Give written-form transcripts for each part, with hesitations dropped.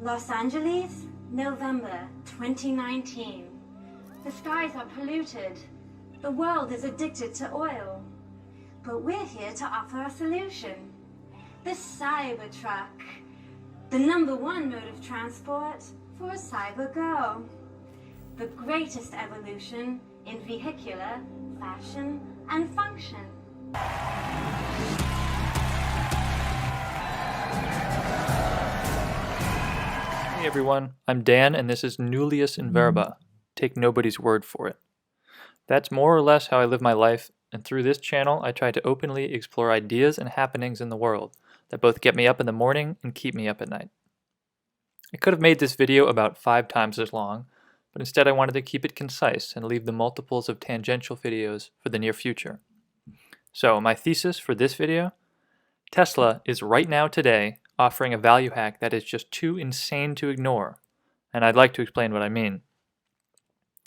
Los Angeles, November 2019. The skies are polluted. The world is addicted to oil. But we're here to offer a solution. The Cybertruck. The #1 mode of transport for a cyber girl. The greatest evolution in vehicular fashion and function. Hey everyone, I'm Dan and this is Nullius in Verba. Take nobody's word for it. That's more or less how I live my life, and through this channel I try to openly explore ideas and happenings in the world that both get me up in the morning and keep me up at night. I could have made this video about 5 times as long, but instead I wanted to keep it concise and leave the multiples of tangential videos for the near future. So my thesis for this video: Tesla is right now today offering a value hack that is just too insane to ignore, and I'd like to explain what I mean.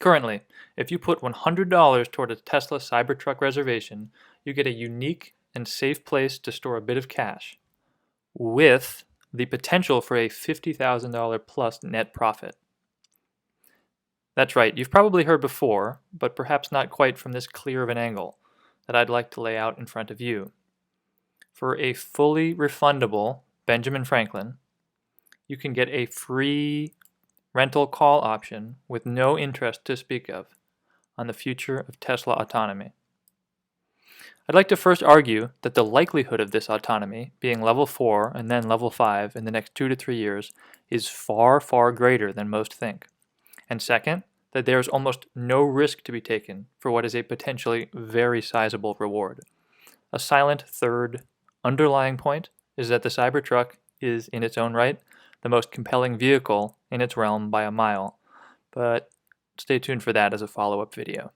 Currently, if you put $100 toward a Tesla Cybertruck reservation, you get a unique and safe place to store a bit of cash, with the potential for a $50,000 plus net profit. That's right, you've probably heard before, but perhaps not quite from this clear of an angle, that I'd like to lay out in front of you. For a fully refundable Benjamin Franklin, you can get a free rental call option with no interest to speak of on the future of Tesla autonomy. I'd like to first argue that the likelihood of this autonomy being level 4 and then level 5 in the next 2 to 3 years is far, far greater than most think. And second, that there is almost no risk to be taken for what is a potentially very sizable reward. A silent third underlying point is that the Cybertruck is, in its own right, the most compelling vehicle in its realm by a mile, but stay tuned for that as a follow-up video.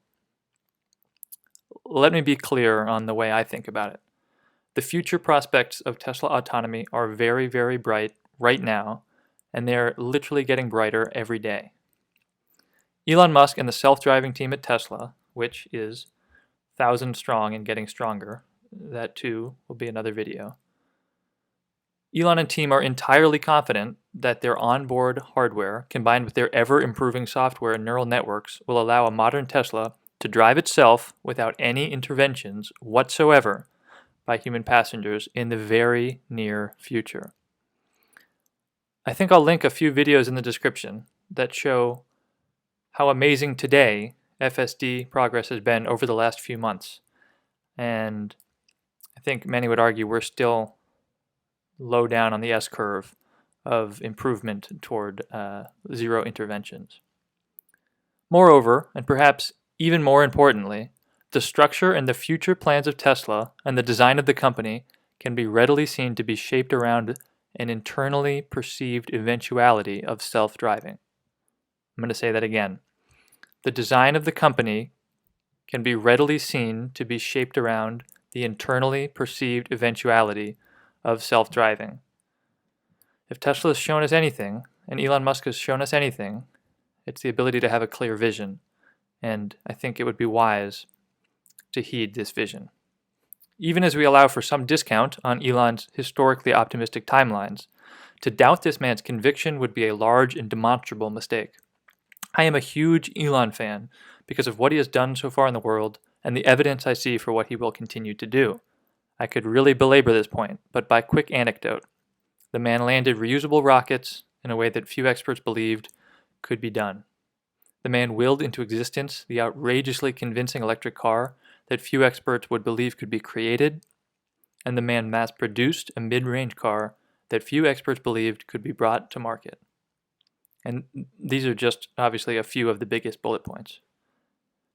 Let me be clear on the way I think about it. The future prospects of Tesla autonomy are very, very bright right now, and they're literally getting brighter every day. Elon Musk and the self-driving team at Tesla, which is 1,000 strong and getting stronger, that too will be another video. Elon and team are entirely confident that their onboard hardware, combined with their ever-improving software and neural networks, will allow a modern Tesla to drive itself without any interventions whatsoever by human passengers in the very near future. I think I'll link a few videos in the description that show how amazing today FSD progress has been over the last few months. And I think many would argue we're still low down on the S-curve of improvement toward zero interventions. Moreover, and perhaps even more importantly, the structure and the future plans of Tesla and the design of the company can be readily seen to be shaped around an internally perceived eventuality of self-driving. I'm going to say that again. The design of the company can be readily seen to be shaped around the internally perceived eventuality of self-driving. If Tesla has shown us anything, and Elon Musk has shown us anything, it's the ability to have a clear vision, and I think it would be wise to heed this vision. Even as we allow for some discount on Elon's historically optimistic timelines, to doubt this man's conviction would be a large and demonstrable mistake. I am a huge Elon fan because of what he has done so far in the world and the evidence I see for what he will continue to do. I could really belabor this point, but by quick anecdote, the man landed reusable rockets in a way that few experts believed could be done. The man willed into existence the outrageously convincing electric car that few experts would believe could be created, and the man mass-produced a mid-range car that few experts believed could be brought to market. And these are just obviously a few of the biggest bullet points.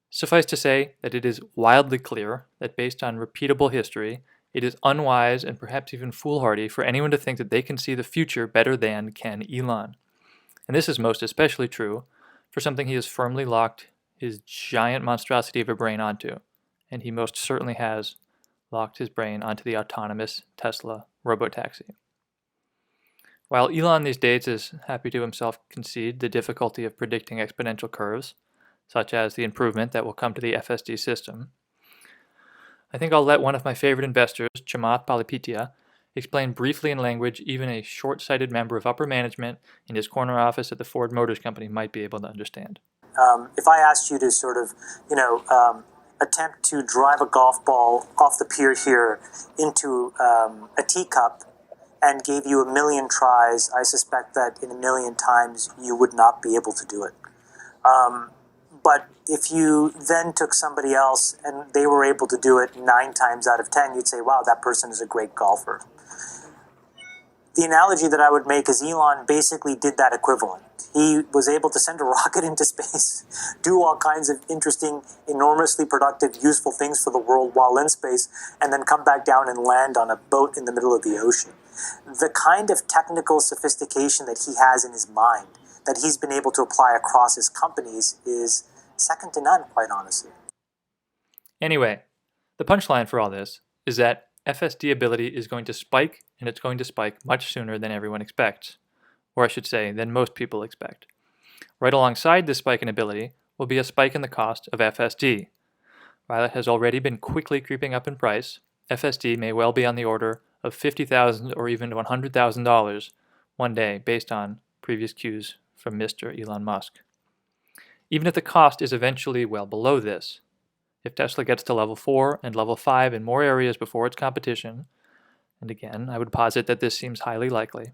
Suffice to say that it is wildly clear that based on repeatable history, it is unwise and perhaps even foolhardy for anyone to think that they can see the future better than can Elon. And this is most especially true for something he has firmly locked his giant monstrosity of a brain onto, and he most certainly has locked his brain onto the autonomous Tesla robotaxi. While Elon these days is happy to himself concede the difficulty of predicting exponential curves, such as the improvement that will come to the FSD system, I think I'll let one of my favorite investors, Chamath Palihapitiya, explained briefly in language even a short-sighted member of upper management in his corner office at the Ford Motors Company might be able to understand. If I asked you to sort of, attempt to drive a golf ball off the pier here into a teacup and gave you 1,000,000 tries, I suspect that in 1,000,000 times you would not be able to do it. But if you then took somebody else and they were able to do it 9 times out of 10, you'd say, wow, that person is a great golfer. The analogy that I would make is Elon basically did that equivalent. He was able to send a rocket into space, do all kinds of interesting, enormously productive, useful things for the world while in space, and then come back down and land on a boat in the middle of the ocean. The kind of technical sophistication that he has in his mind, that he's been able to apply across his companies, is second to none, quite honestly. Anyway, the punchline for all this is that FSD ability is going to spike, and it's going to spike much sooner than everyone expects. Or I should say, than most people expect. Right alongside this spike in ability will be a spike in the cost of FSD. While it has already been quickly creeping up in price, FSD may well be on the order of $50,000 or even $100,000 one day based on previous cues from Mr. Elon Musk. Even if the cost is eventually well below this, if Tesla gets to level 4 and level 5 in more areas before its competition, and again, I would posit that this seems highly likely,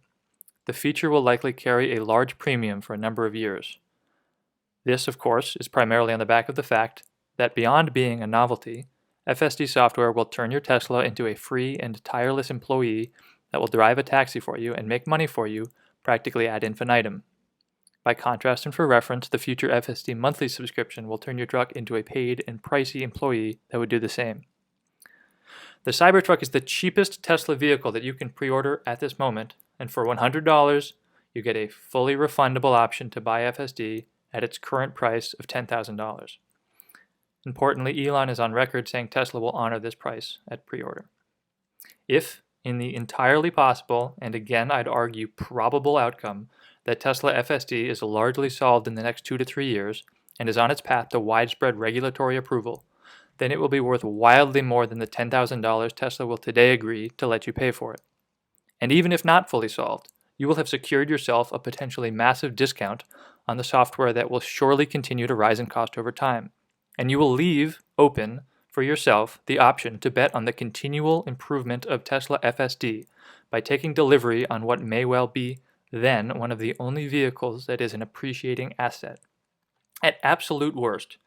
the feature will likely carry a large premium for a number of years. This, of course, is primarily on the back of the fact that beyond being a novelty, FSD software will turn your Tesla into a free and tireless employee that will drive a taxi for you and make money for you practically ad infinitum. By contrast and for reference, the future FSD monthly subscription will turn your truck into a paid and pricey employee that would do the same. The Cybertruck is the cheapest Tesla vehicle that you can pre-order at this moment, and for $100, you get a fully refundable option to buy FSD at its current price of $10,000. Importantly, Elon is on record saying Tesla will honor this price at pre-order. If, in the entirely possible, and again I'd argue probable outcome, that Tesla FSD is largely solved in the next 2 to 3 years and is on its path to widespread regulatory approval, then it will be worth wildly more than the $10,000 Tesla will today agree to let you pay for it. And even if not fully solved, you will have secured yourself a potentially massive discount on the software that will surely continue to rise in cost over time. And you will leave open for yourself the option to bet on the continual improvement of Tesla FSD by taking delivery on what may well be then one of the only vehicles that is an appreciating asset. At absolute worst,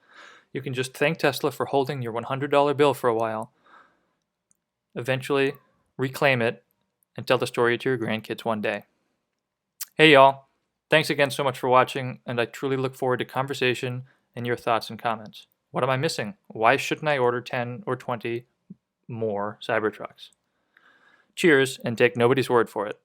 you can just thank Tesla for holding your $100 bill for a while, eventually reclaim it, and tell the story to your grandkids one day. Hey y'all, thanks again so much for watching, and I truly look forward to conversation and your thoughts and comments. What am I missing? Why shouldn't I order 10 or 20 more Cybertrucks? Cheers, and take nobody's word for it.